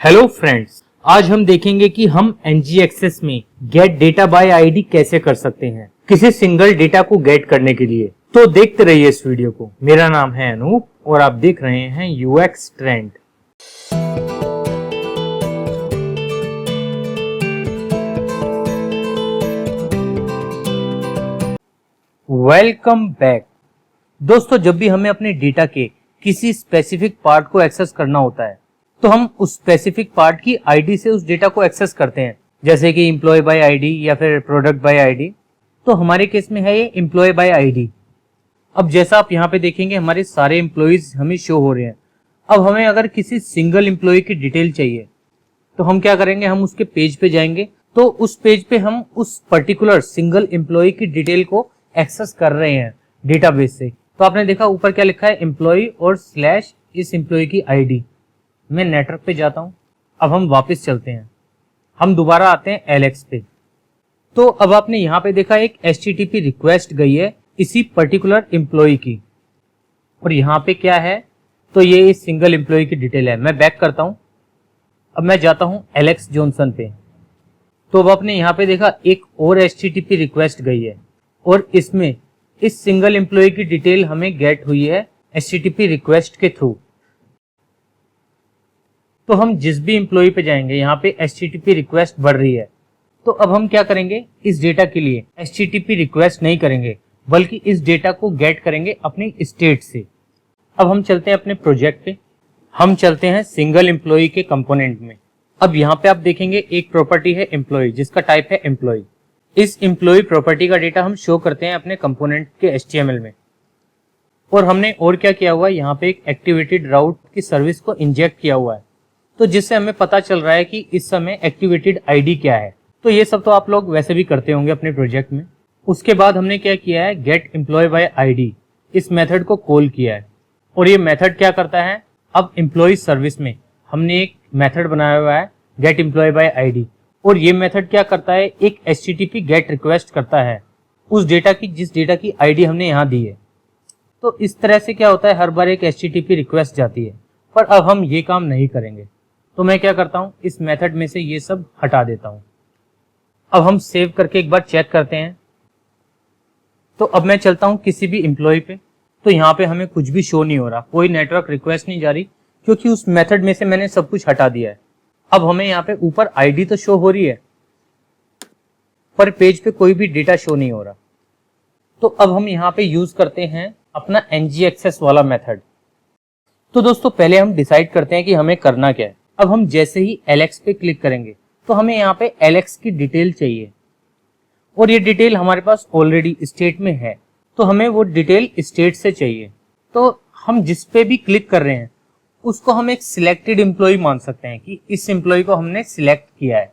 Hello friends, आज हम देखेंगे कि हम ngAccess में गेट डेटा बाय आईडी कैसे कर सकते हैं किसी सिंगल डेटा को गेट करने के लिए। तो देखते रहिए इस वीडियो को। मेरा नाम है अनूप और आप देख रहे हैं यूएक्स ट्रेंड। Welcome back. दोस्तों, जब भी हमें अपने डेटा के किसी स्पेसिफिक पार्ट को एक्सेस करना होता है तो हम उस स्पेसिफिक पार्ट की आईडी से उस डेटा को एक्सेस करते हैं, जैसे कि एम्प्लॉय बाय आईडी या फिर प्रोडक्ट बाय आईडी। तो हमारे केस में है ये एम्प्लॉय बाय आईडी। अब जैसा आप यहाँ पे देखेंगे हमारे सारे एम्प्लॉयज हमें शो हो रहे हैं। अब हमें अगर किसी सिंगल एम्प्लॉय की डिटेल चाहिए तो हम क्या करेंगे, हम उसके पेज पे जाएंगे। तो उस पेज पे हम उस पर्टिकुलर सिंगल एम्प्लॉय की डिटेल को एक्सेस कर रहे हैं डेटाबेस से। तो आपने देखा ऊपर क्या लिखा है, एम्प्लॉय और स्लैश इस एम्प्लॉय की आईडी। मैं नेटवर्क पे जाता हूं। अब हम वापस चलते हैं, हम दोबारा आते हैं एलेक्स पे। तो अब आपने यहां पे देखा एक HTTP रिक्वेस्ट गई है इसी पर्टिकुलर एम्प्लॉय की, और यहां पे क्या है, तो ये इस सिंगल एम्प्लॉय की डिटेल है। मैं बैक करता हूं, अब मैं जाता हूं एलेक्स जॉनसन पे। तो अब आपने यहां पे देखा एक और HTTP रिक्वेस्ट गई है और इसमें इस सिंगल एम्प्लॉय की डिटेल हमें गेट हुई है HTTP रिक्वेस्ट के थ्रू। तो हम जिस भी एम्प्लॉय पे जाएंगे यहाँ पे HTTP रिक्वेस्ट बढ़ रही है। तो अब हम क्या करेंगे, इस डेटा के लिए HTTP रिक्वेस्ट नहीं करेंगे बल्कि इस डेटा को गेट करेंगे अपनी स्टेट से। अब हम चलते हैं अपने प्रोजेक्ट पे, हम चलते हैं सिंगल एम्प्लॉय के कंपोनेंट में। अब यहाँ पे आप देखेंगे एक प्रॉपर्टी है एम्प्लॉय जिसका टाइप है एम्प्लॉय। इस एम्प्लॉय प्रॉपर्टी का डेटा हम शो करते हैं अपने कंपोनेंट के HTML में। और हमने और क्या किया हुआ है, यहाँ पे एक एक्टिवेटेड राउट की सर्विस को इंजेक्ट किया हुआ है, तो जिससे हमें पता चल रहा है कि इस समय एक्टिवेटेड आईडी क्या है। तो ये सब तो आप लोग वैसे भी करते होंगे अपने प्रोजेक्ट में। उसके बाद हमने क्या किया है, गेट एम्प्लॉय बाय आईडी इस मेथड को कॉल किया है। और ये मेथड क्या करता है, अब एम्प्लॉय सर्विस में हमने एक मेथड बनाया हुआ है गेट एम्प्लॉय बाय आईडी, और ये मेथड क्या करता है, एक HTTP गेट रिक्वेस्ट करता है उस डेटा की जिस डेटा की आईडी हमने यहाँ दी है। तो इस तरह से क्या होता है, हर बार एक HTTP रिक्वेस्ट जाती है। पर अब हम ये काम नहीं करेंगे, तो मैं क्या करता हूं, इस मेथड में से ये सब हटा देता हूं। अब हम सेव करके एक बार चेक करते हैं। तो अब मैं चलता हूं किसी भी एम्प्लॉय पे, तो यहाँ पे हमें कुछ भी शो नहीं हो रहा, कोई नेटवर्क रिक्वेस्ट नहीं जा रही, क्योंकि उस मेथड में से मैंने सब कुछ हटा दिया है। अब हमें यहाँ पे ऊपर आईडी तो शो हो रही है पर पेज पे कोई भी डेटा शो नहीं हो रहा। तो अब हम यहाँ पे यूज करते हैं अपना ngAccess वाला मेथड। तो दोस्तों, पहले हम डिसाइड करते हैं कि हमें करना क्या है। अब हम जैसे ही एलेक्स पे क्लिक करेंगे तो हमें यहाँ पे एलेक्स की डिटेल चाहिए, और ये डिटेल हमारे पास ऑलरेडी स्टेट में है, तो हमें वो डिटेल स्टेट से चाहिए। तो हम जिस पे भी क्लिक कर रहे हैं उसको हम एक सिलेक्टेड एम्प्लॉय मान सकते हैं कि इस एम्प्लॉय को हमने सिलेक्ट किया है।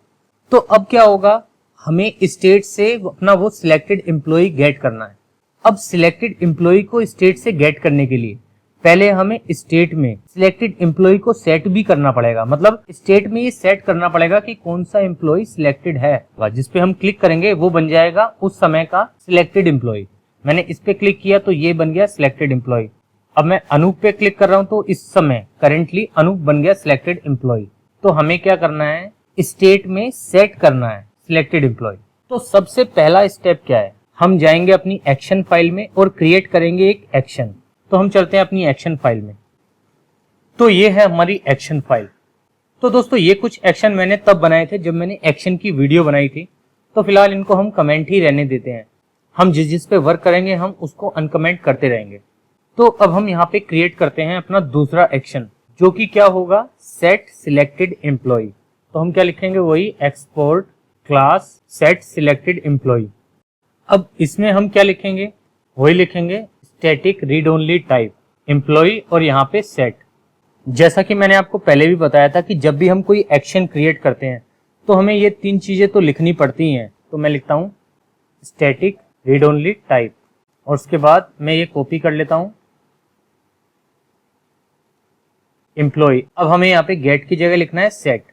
तो अब क्या होगा, हमें स्टेट से अपना वो सिलेक्टेड एम्प्लॉय गेट करना है। अब सिलेक्टेड एम्प्लॉय को स्टेट से गेट करने के लिए पहले हमें स्टेट में सिलेक्टेड एम्प्लॉय को सेट भी करना पड़ेगा, मतलब स्टेट में ये सेट करना पड़ेगा कि कौन सा एम्प्लॉय सिलेक्टेड है। जिस पे हम क्लिक करेंगे वो बन जाएगा उस समय का सिलेक्टेड एम्प्लॉय। मैंने इस पे क्लिक किया तो ये बन गया सिलेक्टेड एम्प्लॉय। अब मैं अनूप पे क्लिक कर रहा हूं तो इस समय करेंटली अनूप बन गया सिलेक्टेड एम्प्लॉय। तो हमें क्या करना है, स्टेट में सेट करना है सिलेक्टेड एम्प्लॉय। तो सबसे पहला स्टेप क्या है, हम जाएंगे अपनी एक्शन फाइल में और क्रिएट करेंगे एक एक्शन। तो हम चलते हैं अपनी एक्शन फाइल में। तो ये है हमारी एक्शन फाइल। तो दोस्तों, ये कुछ एक्शन मैंने तब बनाए थे जब मैंने एक्शन की वीडियो बनाई थी, तो फिलहाल इनको हम कमेंट ही रहने देते हैं। हम जिस पे वर्क करेंगे हम उसको अनकमेंट करते रहेंगे। तो अब हम यहाँ पे क्रिएट करते हैं अपना दूसरा एक्शन, जो कि क्या होगा, सेट सिलेक्टेड एम्प्लॉय। तो हम क्या लिखेंगे, वही export class set selected employee. अब इसमें हम क्या लिखेंगे, वही लिखेंगे static read only type employee और यहाँ पे सेट। जैसा कि मैंने आपको पहले भी बताया था कि जब भी हम कोई एक्शन क्रिएट करते हैं तो हमें ये तीन चीजें तो लिखनी पड़ती हैं। तो मैं लिखता हूँ स्टैटिक रीड ओनली टाइप, और उसके बाद मैं ये कॉपी कर लेता हूँ एम्प्लॉय। अब हमें यहाँ पे गेट की जगह लिखना है सेट।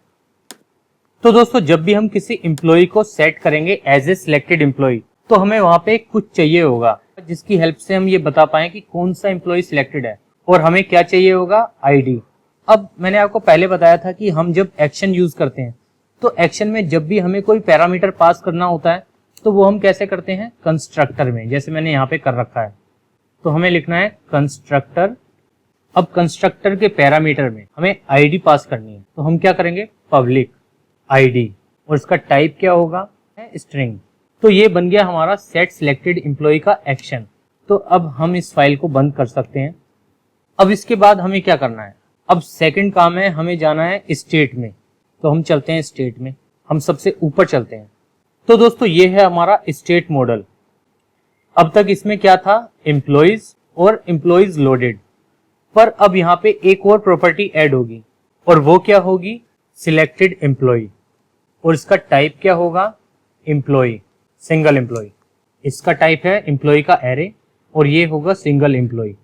तो दोस्तों, जब भी हम किसी एम्प्लॉय को सेट करेंगे एज ए सिलेक्टेड एम्प्लॉय तो हमें वहां पे कुछ चाहिए होगा जिसकी हेल्प से हम ये बता पाए कि कौन सा एम्प्लॉय सिलेक्टेड है, और हमें क्या चाहिए होगा, आईडी। अब मैंने आपको पहले बताया था कि हम जब एक्शन यूज करते हैं तो एक्शन में जब भी हमें कोई पैरामीटर पास करना होता है तो वो हम कैसे करते हैं, कंस्ट्रक्टर में, जैसे मैंने यहाँ पे कर रखा है। तो हमें लिखना है कंस्ट्रक्टर। अब कंस्ट्रक्टर के पैरामीटर में हमें आईडी पास करनी है, तो हम क्या करेंगे, पब्लिक आईडी, और इसका टाइप क्या होगा, स्ट्रिंग। तो ये बन गया हमारा सेट सिलेक्टेड एम्प्लॉय का एक्शन। तो अब हम इस फाइल को बंद कर सकते हैं। अब इसके बाद हमें क्या करना है, अब सेकंड काम है, हमें जाना है स्टेट में। तो हम चलते हैं स्टेट में, हम सबसे ऊपर चलते हैं। तो दोस्तों ये है हमारा स्टेट मॉडल। अब तक इसमें क्या था, एम्प्लॉइज और एम्प्लॉइज लोडेड, पर अब यहाँ पे एक और प्रॉपर्टी ऐड होगी और वो क्या होगी, सिलेक्टेड एम्प्लॉय, और इसका टाइप क्या होगा, एम्प्लॉय, सिंगल एम्प्लॉय। इसका टाइप है एम्प्लॉय का एरे और ये होगा सिंगल एम्प्लॉय।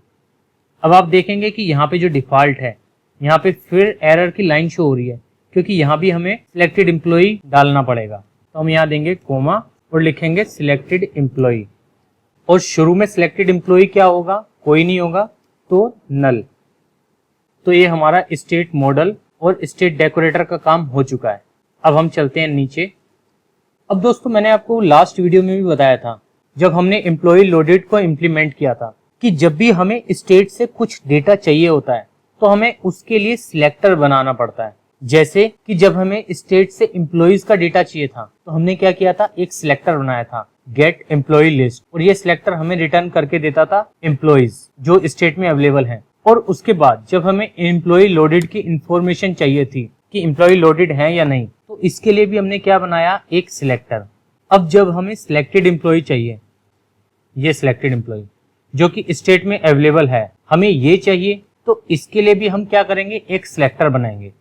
अब आप देखेंगे कि यहाँ पे जो डिफॉल्ट है, यहाँ पे फिर एरर की लाइन शो हो रही है क्योंकि यहाँ भी हमें सिलेक्टेड एम्प्लॉय डालना पड़ेगा। तो हम यहाँ देंगे कोमा और लिखेंगे सिलेक्टेड एम्प्लॉय, और शुरू में सिलेक्टेड एम्प्लॉय क्या होगा, कोई नहीं होगा, तो नल। तो ये हमारा स्टेट मॉडल और स्टेट डेकोरेटर का काम हो चुका है। अब हम चलते हैं नीचे। अब दोस्तों मैंने आपको लास्ट वीडियो में भी बताया था जब हमने एम्प्लॉय लोडेड को इम्प्लीमेंट किया था कि जब भी हमें स्टेट से कुछ डेटा चाहिए होता है तो हमें उसके लिए सिलेक्टर बनाना पड़ता है। जैसे कि जब हमें स्टेट से एम्प्लॉइज का डेटा चाहिए था तो हमने क्या किया था, एक सिलेक्टर बनाया था, गेट एम्प्लॉय लिस्ट, और ये सिलेक्टर हमें रिटर्न करके देता था एम्प्लॉइज जो स्टेट में अवेलेबल हैं। और उसके बाद जब हमें एम्प्लॉय लोडेड की इंफॉर्मेशन चाहिए थी कि एम्प्लॉय लोडेड है या नहीं, तो इसके लिए भी हमने क्या बनाया, एक सिलेक्टर। अब जब हमें सिलेक्टेड एम्प्लॉय चाहिए, ये सिलेक्टेड एम्प्लॉय जो कि स्टेट में अवेलेबल है, हमें ये चाहिए, तो इसके लिए भी हम क्या करेंगे, एक सिलेक्टर बनाएंगे।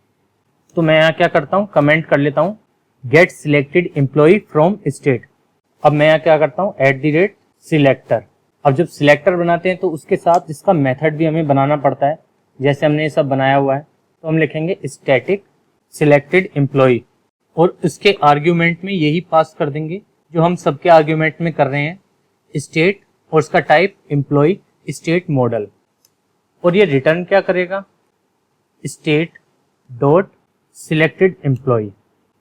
तो मैं यहाँ क्या करता हूँ, कमेंट कर लेता हूँ get selected employee from state. अब मैं यहाँ क्या करता हूँ, @सिलेक्टर। अब जब सिलेक्टर बनाते हैं तो उसके साथ इसका मेथड भी हमें बनाना पड़ता है। जैसे हमने ये सब बनाया हुआ है, तो हम लिखेंगे स्टैटिक सिलेक्टेड एम्प्लॉय, और इसके आर्ग्यूमेंट में यही पास कर देंगे जो हम सबके आर्ग्यूमेंट में कर रहे हैं, स्टेट, और इसका टाइप एम्प्लॉय स्टेट मॉडल। और ये रिटर्न क्या करेगा, स्टेट डॉट सिलेक्टेड एम्प्लॉय।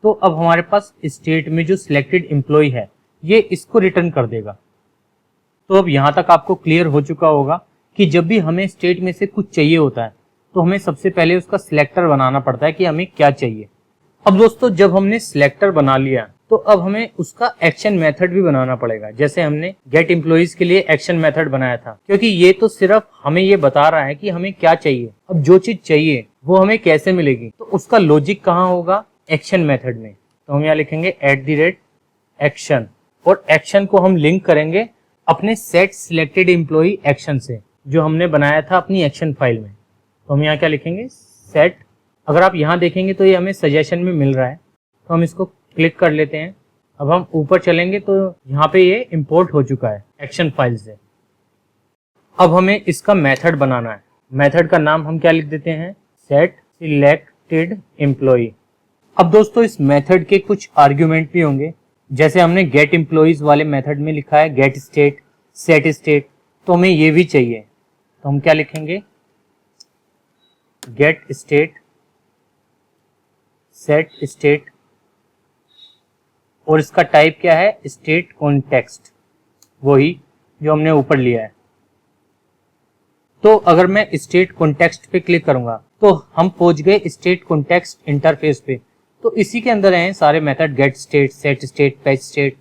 तो अब हमारे पास स्टेट में जो सिलेक्टेड एम्प्लॉय है ये इसको रिटर्न कर देगा। तो अब यहाँ तक आपको क्लियर हो चुका होगा कि जब भी हमें स्टेट में से कुछ चाहिए होता है तो हमें सबसे पहले उसका सिलेक्टर बनाना पड़ता है कि हमें क्या चाहिए। अब दोस्तों जब हमने सिलेक्टर बना लिया तो अब हमें उसका एक्शन मेथड भी बनाना पड़ेगा। जैसे हमने गेट एम्प्लॉइज के लिए एक्शन मेथड बनाया था, क्योंकि ये तो सिर्फ हमें ये बता रहा है कि हमें क्या चाहिए। अब जो चीज चाहिए वो हमें कैसे मिलेगी, तो उसका लॉजिक कहाँ होगा, एक्शन मेथड में। तो हम यहाँ लिखेंगे @एक्शन, और एक्शन को हम लिंक करेंगे अपने सेट सिलेक्टेड एम्प्लॉय एक्शन से जो हमने बनाया था अपनी एक्शन फाइल में। तो हम यहाँ क्या लिखेंगे, सेट। अगर आप यहाँ देखेंगे तो ये हमें सजेशन में मिल रहा है, तो हम इसको क्लिक कर लेते हैं। अब हम ऊपर चलेंगे तो यहाँ पे ये इंपोर्ट हो चुका है एक्शन फाइल से। अब हमें इसका मेथड बनाना है। मेथड का नाम हम क्या लिख देते हैं, सेट सिलेक्टेड एम्प्लॉय। अब दोस्तों इस मेथड के कुछ आर्ग्यूमेंट भी होंगे। जैसे हमने गेट एम्प्लॉइज वाले मेथड में लिखा है गेट स्टेट, सेट स्टेट, तो हमें ये भी चाहिए। तो हम क्या लिखेंगे, गेट स्टेट, सेट स्टेट, और इसका टाइप क्या है, स्टेट कॉन्टेक्स्ट, वही जो हमने ऊपर लिया है। तो अगर मैं स्टेट कॉन्टेक्स्ट पे क्लिक करूंगा तो हम पहुंच गए स्टेट कॉन्टेक्स्ट इंटरफेस पे। तो इसी के अंदर हैं सारे method, get state, set state, patch state,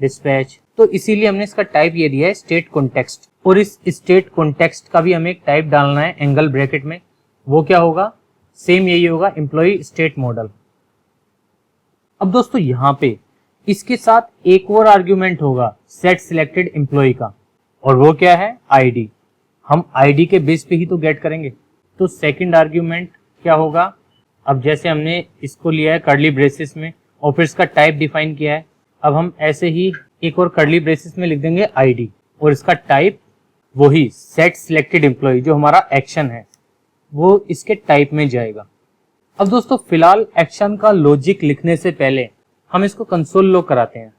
dispatch. तो इसीलिए हमने इसका टाइप ये दिया है स्टेट कॉन्टेक्स्ट, और इस स्टेट कॉन्टेक्स्ट का भी हमें एक टाइप डालना है एंगल ब्रैकेट में। वो क्या होगा, सेम यही होगा, एम्प्लॉय स्टेट मॉडल। अब दोस्तों यहाँ पे इसके साथ एक और आर्ग्यूमेंट होगा सेट सिलेक्टेड एम्प्लॉय का, और वो क्या है, आईडी। हम आईडी के बेस पे ही तो गेट करेंगे। तो सेकंड आर्ग्यूमेंट क्या होगा, अब जैसे हमने इसको लिया है कर्ली ब्रेसेस में और फिर इसका टाइप डिफाइन किया है, अब हम ऐसे ही एक और कर्ली ब्रेसेस में लिख देंगे आईडी, और इसका टाइप वही सेट सिलेक्टेड एम्प्लॉय जो हमारा एक्शन है वो इसके टाइप में जाएगा। अब दोस्तों फिलहाल एक्शन का लॉजिक लिखने से पहले हम इसको कंसोल लॉग कराते हैं।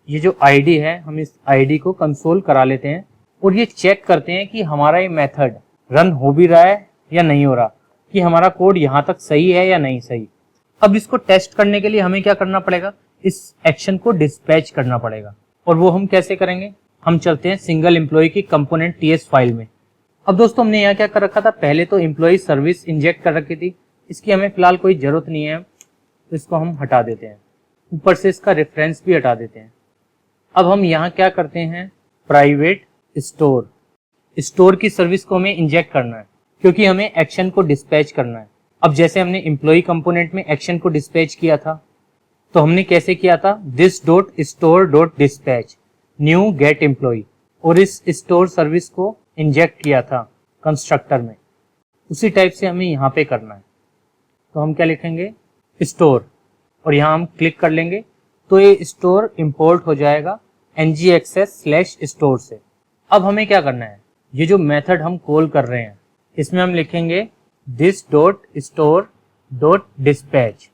ये जो आईडी है हम इस आईडी को कंसोल करा लेते हैं और ये चेक करते हैं कि हमारा ये मेथड रन हो भी रहा है या नहीं हो रहा। कि हमारा कोड यहाँ तक सही है या नहीं सही। अब इसको टेस्ट करने के लिए हमें क्या करना पड़ेगा, इस एक्शन को डिस्पैच करना पड़ेगा। और वो हम कैसे करेंगे, हम चलते हैं सिंगल एम्प्लॉय की कंपोनेंट टीएस फाइल में। अब दोस्तों हमने यहाँ क्या कर रखा था, पहले तो एम्प्लॉय सर्विस इंजेक्ट कर रखी थी, इसकी हमें फिलहाल कोई जरूरत नहीं है, तो इसको हम हटा देते हैं। ऊपर से इसका रेफरेंस भी हटा देते हैं। अब हम यहाँ क्या करते हैं, प्राइवेट स्टोर, स्टोर की सर्विस को हमें इंजेक्ट करना है क्योंकि हमें एक्शन को डिस्पैच करना है। अब जैसे हमने एम्प्लॉय कंपोनेंट में एक्शन को डिस्पैच किया था, तो हमने कैसे किया था, this dot store dot dispatch new get employee, और इस स्टोर सर्विस को इंजेक्ट किया था कंस्ट्रक्टर में। उसी टाइप से हमें यहाँ पे करना है। तो हम क्या लिखेंगे, स्टोर, और यहाँ हम क्लिक कर लेंगे तो ये स्टोर इंपोर्ट हो जाएगा ngxs/store से। अब हमें क्या करना है, ये जो मेथड हम कॉल कर रहे हैं इसमें हम लिखेंगे this dot store dot dispatch.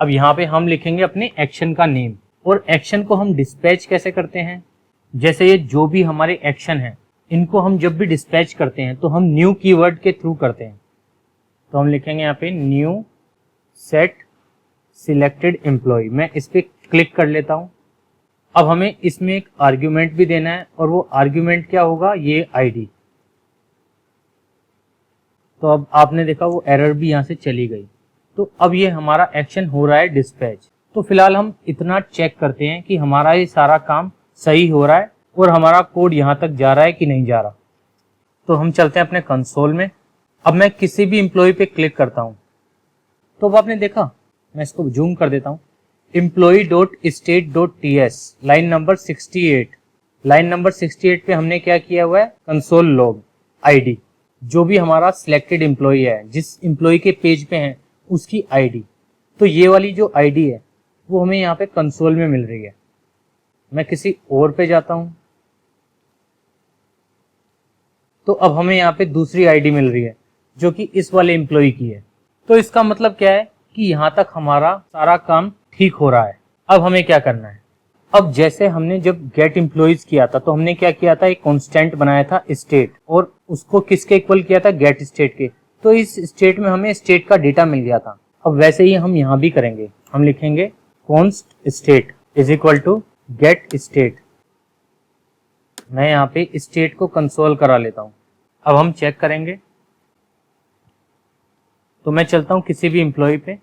अब यहाँ पे हम लिखेंगे अपने एक्शन का नेम, और एक्शन को हम डिस्पैच कैसे करते हैं, जैसे ये जो भी हमारे एक्शन हैं इनको हम जब भी डिस्पैच करते हैं तो हम न्यू कीवर्ड के थ्रू करते हैं। तो हम लिखेंगे यहाँ पे न्यू सेट सिलेक्टेड एम्प्लॉय। मैं इस पे क्लिक कर लेता हूँ। अब हमें इसमें एक आर्ग्यूमेंट भी देना है, और वो आर्ग्यूमेंट क्या होगा, ये आईडी। तो अब आपने देखा वो एरर भी यहाँ से चली गई। तो अब ये हमारा एक्शन हो रहा है डिस्पैच। तो फिलहाल हम इतना चेक करते हैं कि हमारा ये सारा काम सही हो रहा है और हमारा कोड यहाँ तक जा रहा है कि नहीं जा रहा। तो हम चलते हैं अपने कंसोल में। अब मैं किसी भी एम्प्लॉय पे क्लिक करता हूँ तो अब आपने देखा, मैं इसको जूम कर देता हूँ, employee.state.ts line number 68, line number 68 पे हमने क्या किया हुआ है, कंसोल लॉग आईडी, जो भी हमारा सिलेक्टेड एम्प्लॉय है, जिस एम्प्लॉय के पेज पे है उसकी आईडी। तो ये वाली जो आईडी है वो हमें यहाँ पे कंसोल में मिल रही है। मैं किसी और पे जाता हूँ तो अब हमें यहाँ पे दूसरी आईडी मिल रही है जो कि इस वाले एम्प्लॉय की है। तो इसका मतलब क्या है कि यहाँ तक हमारा सारा काम ठीक हो रहा है। अब हमें क्या करना है, अब जैसे हमने जब गेट एम्प्लॉइज किया था तो हमने क्या किया था, एक कांस्टेंट बनाया था स्टेट, और उसको किसके इक्वल किया था, गेट स्टेट के। तो इस स्टेट में हमें स्टेट का डेटा मिल गया था। अब वैसे ही हम यहाँ भी करेंगे, हम लिखेंगे const state is equal to get state. मैं यहाँ पे स्टेट को कंसोल करा लेता हूँ। अब हम चेक करेंगे, तो मैं चलता हूँ किसी भी एम्प्लॉय पे,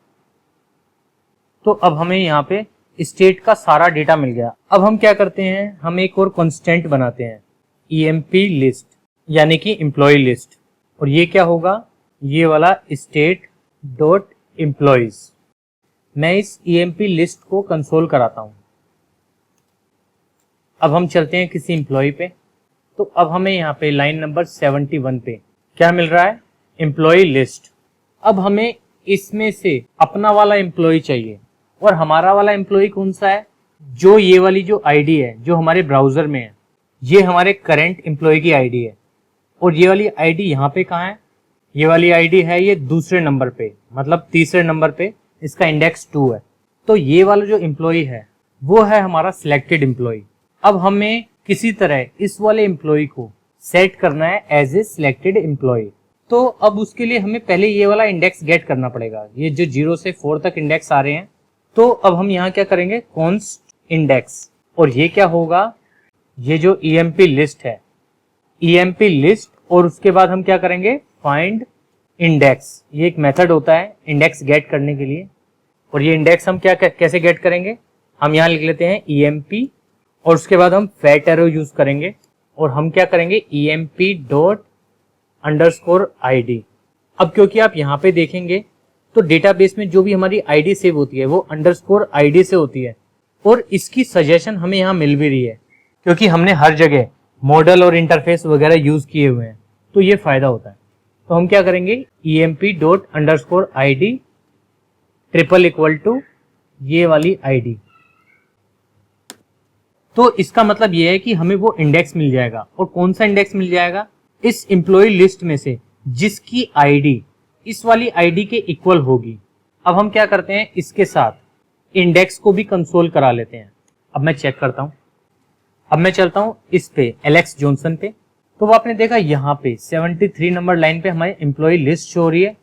तो अब हमें यहाँ पे स्टेट का सारा डेटा मिल गया। अब हम क्या करते हैं, हम एक और कांस्टेंट बनाते हैं, emp लिस्ट, यानी कि एम्प्लॉय लिस्ट। और ये क्या होगा, ये वाला स्टेट डॉट एम्प्लॉयज। मैं इस emp लिस्ट को कंसोल कराता हूँ। अब हम चलते हैं किसी एम्प्लॉय पे, तो अब हमें यहाँ पे लाइन नंबर 71 पे क्या मिल रहा है, एम्प्लॉय लिस्ट। अब हमें इसमें से अपना वाला एम्प्लॉय चाहिए, और हमारा वाला एम्प्लॉय कौन सा है, जो ये वाली जो आईडी है जो हमारे ब्राउजर में है, ये हमारे करंट एम्प्लॉय की आईडी है। और ये वाली आईडी यहाँ पे कहाँ है, ये वाली आईडी है ये दूसरे नंबर पे, मतलब तीसरे नंबर पे, इसका इंडेक्स 2 है। तो ये वाला जो एम्प्लॉय है वो है हमारा सिलेक्टेड एम्प्लॉय। अब हमें किसी तरह इस वाले एम्प्लॉय को सेट करना है एज ए सिलेक्टेड एम्प्लॉय। तो अब उसके लिए हमें पहले ये वाला इंडेक्स गेट करना पड़ेगा, ये जो 0 से 4 तक इंडेक्स आ रहे हैं। तो अब हम यहाँ क्या करेंगे, कॉन्स्ट इंडेक्स, और ये क्या होगा, ये जो emp लिस्ट है, emp लिस्ट, और उसके बाद हम क्या करेंगे, फाइंड इंडेक्स। ये एक मेथड होता है इंडेक्स गेट करने के लिए। और ये इंडेक्स हम क्या कैसे गेट करेंगे, हम यहाँ लिख लेते हैं emp, और उसके बाद हम फैट एरो यूज करेंगे, और हम क्या करेंगे, emp डॉट अंडरस्कोर id। अब क्योंकि आप यहाँ पे देखेंगे तो डेटाबेस में जो भी हमारी आईडी सेव होती है वो अंडरस्कोर आईडी से होती है, और इसकी सजेशन हमें यहाँ मिल भी रही है क्योंकि हमने हर जगह मॉडल और इंटरफेस वगैरह यूज किए हुए हैं, तो ये फायदा होता है। तो हम क्या करेंगे, emp dot underscore id triple equal to ये वाली आईडी। तो इसका मतलब ये है कि हमें वो इंडेक्स मिल जाएगा। और कौन सा इंडेक्स मिल जाएगा, इस एम्प्लॉय लिस्ट में से जिसकी आईडी इस वाली आईडी के इक्वल होगी। अब हम क्या करते हैं, इसके साथ इंडेक्स को भी कंसोल करा लेते हैं। अब मैं चेक करता हूं, अब मैं चलता हूं इस पे एलेक्स जॉनसन पे, तो वो आपने देखा यहाँ पे 73 नंबर लाइन पे हमारी एम्प्लॉय लिस्ट शो हो रही है,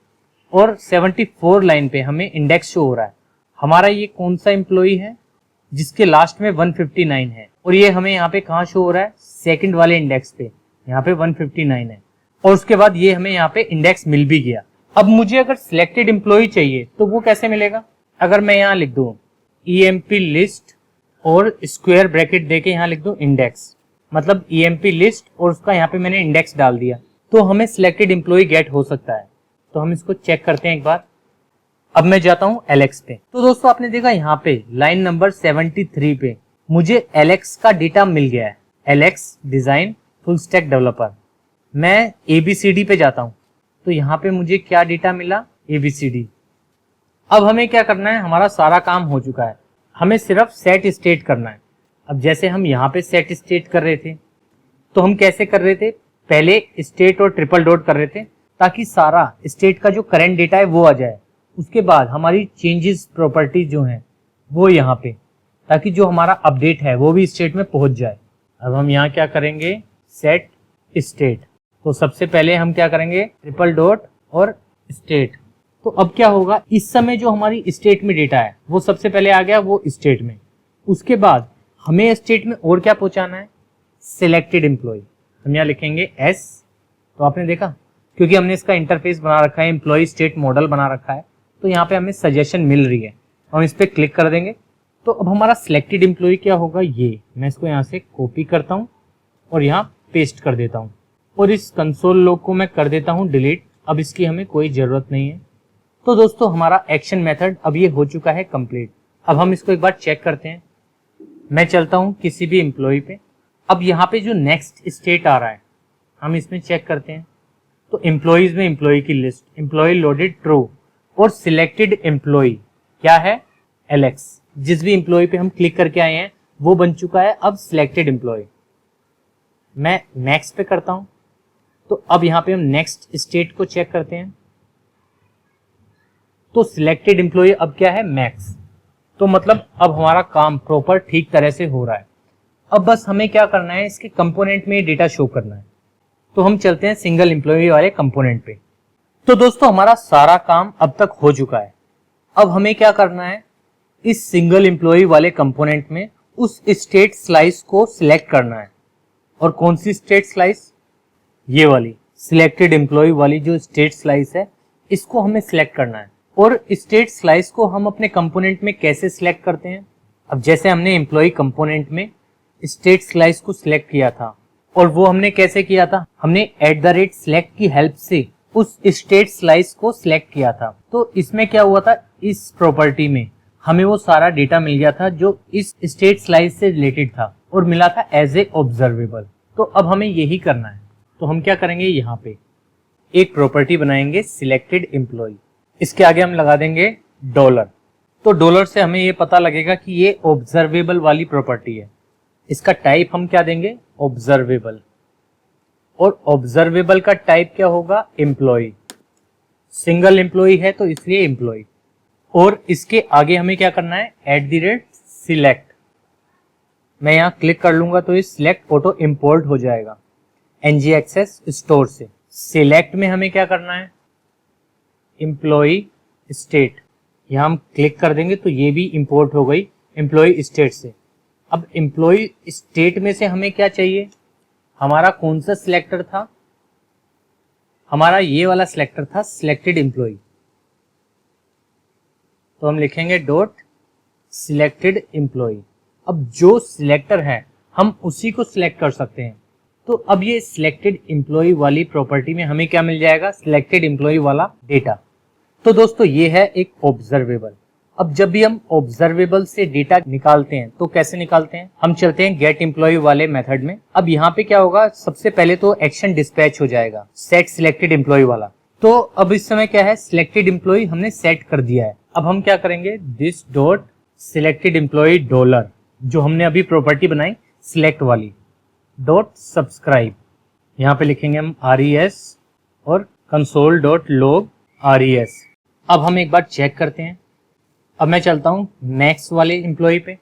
और 74 लाइन पे हमें इंडेक्स शो हो रहा है। हमारा ये कौन सा एम्प्लॉई है जिसके लास्ट में 159 है, और ये हमें यहाँ पे कहाँ शो हो रहा है, सेकंड वाले इंडेक्स पे, यहाँ पे 159 है। और उसके बाद ये हमें यहाँ पे इंडेक्स मिल भी गया। अब मुझे अगर सिलेक्टेड एम्प्लॉई चाहिए तो वो कैसे मिलेगा, अगर मैं यहाँ लिख दूं EMP लिस्ट और स्क्वायर ब्रैकेट देके यहाँ लिख दूं इंडेक्स, मतलब EMP लिस्ट और उसका यहाँ पे मैंने इंडेक्स डाल दिया, तो हमें सिलेक्टेड एम्प्लॉई गेट हो सकता है। तो हम इसको चेक करते हैं एक बार। अब मैं जाता हूँ LX पे। तो दोस्तों आपने देखा यहाँ पे लाइन नंबर 73 पे मुझे LX का डेटा मिल गया है, LX design full stack developer. मैं ABCD पे जाता हूँ तो यहाँ पे मुझे क्या डेटा मिला, ABCD। अब हमें क्या करना है, हमारा सारा काम हो चुका है, हमें सिर्फ सेट स्टेट करना है। अब जैसे हम यहाँ पे सेट स्टेट कर रहे थे तो हम कैसे कर रहे थे, पहले स्टेट और ट्रिपल डॉट कर रहे थे ताकि सारा स्टेट का जो करंट डेटा है वो आ जाए। उसके बाद हमारी चेंजेस प्रॉपर्टीज जो हैं वो यहाँ पे, ताकि जो हमारा अपडेट है वो भी स्टेट में पहुंच जाए। अब हम यहाँ क्या करेंगे, सेट स्टेट। तो सबसे पहले हम क्या करेंगे, ट्रिपल डॉट और स्टेट। तो अब क्या होगा, इस समय जो हमारी स्टेट में डेटा है वो सबसे पहले आ गया वो स्टेट में। उसके बाद हमें स्टेट में और क्या पहुंचाना है, सिलेक्टेड एम्प्लॉय। हम यहाँ लिखेंगे S। तो आपने देखा क्योंकि हमने इसका इंटरफेस बना रखा है, एम्प्लॉय स्टेट मॉडल बना रखा है, तो यहाँ पे हमें सजेशन मिल रही है। हम इस पर क्लिक कर देंगे तो अब हमारा सिलेक्टेड एम्प्लॉय क्या होगा, ये मैं इसको यहाँ से कॉपी करता हूँ और यहाँ पेस्ट कर देता हूँ, और इस कंसोल लॉग को मैं कर देता हूँ डिलीट। अब इसकी हमें कोई जरूरत नहीं है। तो दोस्तों हमारा एक्शन मेथड अब ये हो चुका है कंप्लीट। अब हम इसको एक बार चेक करते हैं। मैं चलता हूँ किसी भी एम्प्लॉय पे। अब यहाँ पे जो नेक्स्ट स्टेट आ रहा है हम इसमें चेक करते हैं। तो एम्प्लॉयज में एम्प्लॉय की लिस्ट, एम्प्लॉय लोडेड ट्रू, और सिलेक्टेड एम्प्लॉय क्या है, LX। जिस भी एम्प्लॉय पे हम क्लिक करके आए हैं वो बन चुका है अब सिलेक्टेड एम्प्लॉय। मैं नेक्स्ट पे करता हूं तो अब यहाँ पे हम नेक्स्ट स्टेट को चेक करते हैं। तो सिलेक्टेड एम्प्लॉय अब क्या है, मैक्स। तो मतलब अब हमारा काम प्रॉपर ठीक तरह से हो रहा है। अब बस हमें क्या करना है, इसके कंपोनेंट में डेटा शो करना है। तो हम चलते हैं सिंगल एम्प्लॉय वाले कंपोनेंट पे। तो दोस्तों हमारा सारा काम अब तक हो चुका है। अब हमें क्या करना है, इस सिंगल एम्प्लॉय वाले कंपोनेंट में उस स्टेट स्लाइस को सिलेक्ट करना है। और कौन सी स्टेट स्लाइस, ये वाली सिलेक्टेड एम्प्लॉय वाली जो स्टेट स्लाइस है, इसको हमें सिलेक्ट करना है। और स्टेट स्लाइस को हम अपने कंपोनेंट में कैसे सिलेक्ट करते हैं, अब जैसे हमने एम्प्लॉय कंपोनेंट में स्टेट स्लाइस को सिलेक्ट किया था, और वो हमने कैसे किया था, हमने @select की हेल्प से उस स्टेट स्लाइस को सिलेक्ट किया था। तो इसमें क्या हुआ था, इस प्रॉपर्टी में हमें वो सारा डेटा मिल गया था जो इस स्टेट स्लाइस से रिलेटेड था, और मिला था एज ए ऑब्जर्वेबल। तो अब हमें यही करना है। तो हम क्या करेंगे, यहाँ पे एक प्रॉपर्टी बनाएंगे सिलेक्टेड एम्प्लॉय, इसके आगे हम लगा देंगे $। तो $, से हमें ये पता लगेगा कि ये ऑब्जर्वेबल वाली प्रॉपर्टी है। इसका टाइप हम क्या देंगे, ऑब्जर्वेबल। और ऑब्जर्वेबल का टाइप क्या होगा, एम्प्लॉय। सिंगल एम्प्लॉय है तो इसलिए एम्प्लॉय। और इसके आगे हमें क्या करना है, @select। मैं यहाँ क्लिक कर लूंगा तो ये सिलेक्ट ऑटो इंपोर्ट हो जाएगा ngAccess स्टोर से। सिलेक्ट में हमें क्या करना है, एम्प्लॉय स्टेट। यहाँ हम क्लिक कर देंगे तो ये भी इंपोर्ट हो गई एम्प्लॉय स्टेट से। अब एम्प्लॉय स्टेट में से हमें क्या चाहिए, हमारा कौन सा सिलेक्टर था, हमारा ये वाला सिलेक्टर था सिलेक्टेड एम्प्लॉय। तो हम लिखेंगे .selected employee। अब जो सिलेक्टर है हम उसी को सिलेक्ट कर सकते हैं। तो अब ये सिलेक्टेड एम्प्लॉय वाली प्रॉपर्टी में हमें क्या मिल जाएगा, सिलेक्टेड एम्प्लॉय वाला डेटा। तो दोस्तों ये है एक ऑब्जर्वेबल। अब जब भी हम ऑब्जर्वेबल से डेटा निकालते हैं तो कैसे निकालते हैं, हम चलते हैं गेट एम्प्लॉय वाले मेथड में। अब यहाँ पे क्या होगा, सबसे पहले तो एक्शन डिस्पैच हो जाएगा सेट सिलेक्टेड एम्प्लॉय वाला। तो अब इस समय क्या है, सिलेक्टेड एम्प्लॉय हमने सेट कर दिया है। अब हम क्या करेंगे, दिस डॉट सिलेक्टेड एम्प्लॉय $, जो हमने अभी प्रॉपर्टी बनाई सिलेक्ट वाली, .subscribe। यहाँ पे लिखेंगे हम res और console.log res। अब हम एक बार चेक करते हैं। अब मैं चलता हूँ मैक्स वाले एम्प्लॉय पे।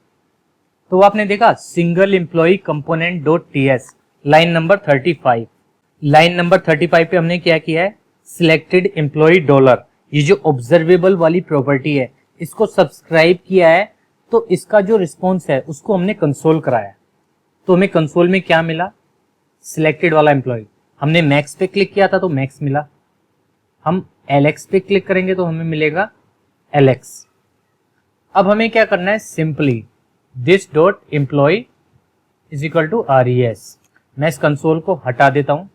तो आपने देखा single employee component .ts line number 35। Line number 35 पे हमने क्या किया है, सिलेक्टेड एम्प्लॉय $, ये जो ऑब्जर्वेबल वाली प्रॉपर्टी है इसको सब्सक्राइब किया है, तो इसका जो रिस्पॉन्स है उसको हमने कंसोल कराया। तो हमें कंसोल में क्या मिला? सिलेक्टेड वाला एम्प्लॉय। हमने मैक्स पे क्लिक किया था तो मैक्स मिला। हम एलेक्स पे क्लिक करेंगे तो हमें मिलेगा एलेक्स। अब हमें क्या करना है? Simply this dot employee is equal to RES। मैं इस कंसोल को हटा देता हूं।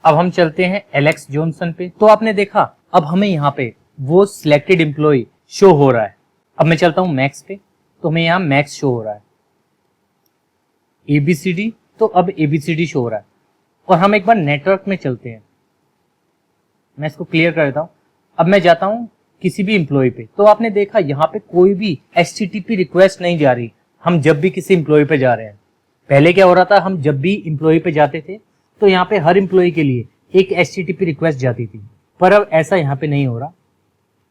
अब हम चलते हैं एलेक्स जॉनसन पे। तो आपने देखा अब हमें यहाँ पे वो सिलेक्टेड एम्प्लॉय शो हो रहा है। अब मैं चलता हूं मैक्स पे, तो हमें यहाँ मैक्स शो हो रहा है। ABCD, तो अब ABCD शो हो रहा है। और हम एक बार नेटवर्क में चलते हैं। मैं इसको क्लियर कर देता हूं। अब मैं जाता हूं किसी भी एम्प्लॉय पे, तो आपने देखा यहाँ पे कोई भी HTTP रिक्वेस्ट नहीं जा रही। हम जब भी किसी एम्प्लॉय पे जा रहे हैं, पहले क्या हो रहा था, हम जब भी एम्प्लॉय पे जाते थे तो यहाँ पे हर एम्प्लॉय के लिए एक HTTP रिक्वेस्ट जाती थी, पर अब ऐसा यहाँ पे नहीं हो रहा।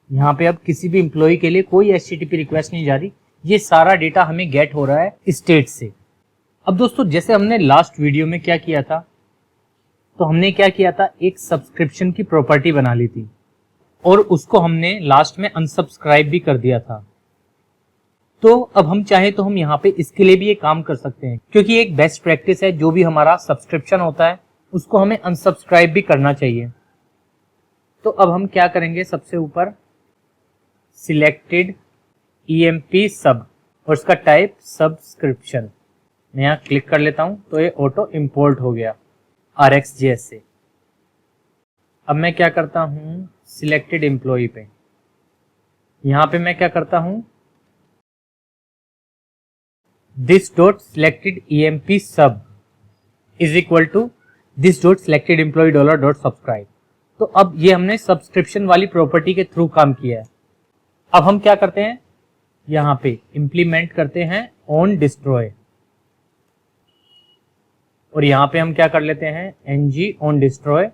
यहाँ पे अब किसी भी एम्प्लॉय के लिए कोई HTTP रिक्वेस्ट नहीं जा रही। ये सारा डेटा हमें गेट हो रहा है स्टेट से। अब दोस्तों जैसे हमने लास्ट वीडियो में क्या किया था, तो हमने क्या किया था, एक सब्सक्रिप्शन की प्रॉपर्टी बना ली थी और उसको हमने लास्ट में अनसब्सक्राइब भी कर दिया था। तो अब हम चाहे तो हम यहाँ पे इसके लिए भी ये काम कर सकते हैं, क्योंकि एक बेस्ट प्रैक्टिस है, जो भी हमारा सब्सक्रिप्शन होता है उसको हमें अनसब्सक्राइब भी करना चाहिए। तो अब हम क्या करेंगे, सबसे ऊपर सिलेक्टेड EMP सब और इसका टाइप सब्सक्रिप्शन, मैं यहाँ क्लिक कर लेता हूं तो ये ऑटो इंपोर्ट हो गया RxJS से। अब मैं क्या करता हूं, सिलेक्टेड एम्प्लॉय पे, यहां पे मैं क्या करता हूं, this dot selected EMP sub is equal to this dot selected employee dollar dot subscribe. तो अब ये हमने सब्सक्रिप्शन वाली प्रॉपर्टी के थ्रू काम किया है। अब हम क्या करते हैं, यहां पे इंप्लीमेंट करते हैं ऑन डिस्ट्रॉय, और यहां पे हम क्या कर लेते हैं, ng on destroy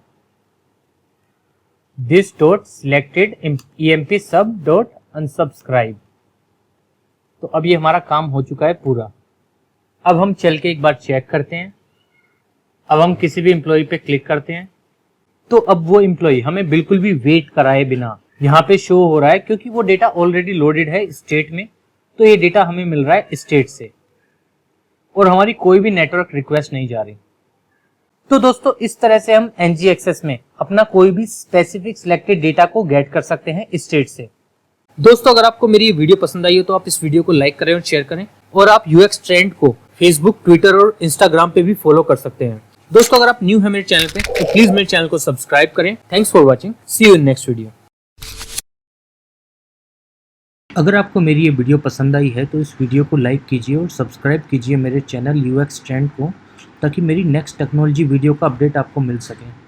this dot selected EMP सब डॉट अनसब्सक्राइब। तो अब ये हमारा काम हो चुका है पूरा। अब हम चल के एक बार चेक करते हैं। अब हम किसी भी एम्प्लॉय पे क्लिक करते हैं, तो अब वो एम्प्लॉय हमें बिल्कुल भी वेट कराए बिना यहाँ पे शो हो रहा है, क्योंकि वो डेटा ऑलरेडी लोडेड है स्टेट में। तो ये डेटा हमें मिल रहा है स्टेट से और हमारी कोई भी नेटवर्क रिक्वेस्ट नहीं जा रही। तो दोस्तों इस तरह से हम ngAccess में अपना कोई भी स्पेसिफिक सिलेक्टेड डेटा को गेट कर सकते हैं स्टेट से। दोस्तों अगर आपको मेरी ये वीडियो पसंद आई हो तो आप इस वीडियो को लाइक करें और शेयर करें, और आप UX ट्रेंड को फेसबुक, ट्विटर और इंस्टाग्राम पे भी फॉलो कर सकते हैं। दोस्तों अगर आप न्यू है मेरे चैनल पे तो प्लीज मेरे चैनल को सब्सक्राइब करें। Thanks for watching, see you in next video. अगर आपको मेरी ये वीडियो पसंद आई है तो इस वीडियो को लाइक कीजिए और सब्सक्राइब कीजिए मेरे चैनल UX ट्रेंड को, ताकि मेरी नेक्स्ट टेक्नोलॉजी वीडियो का अपडेट आपको मिल सके।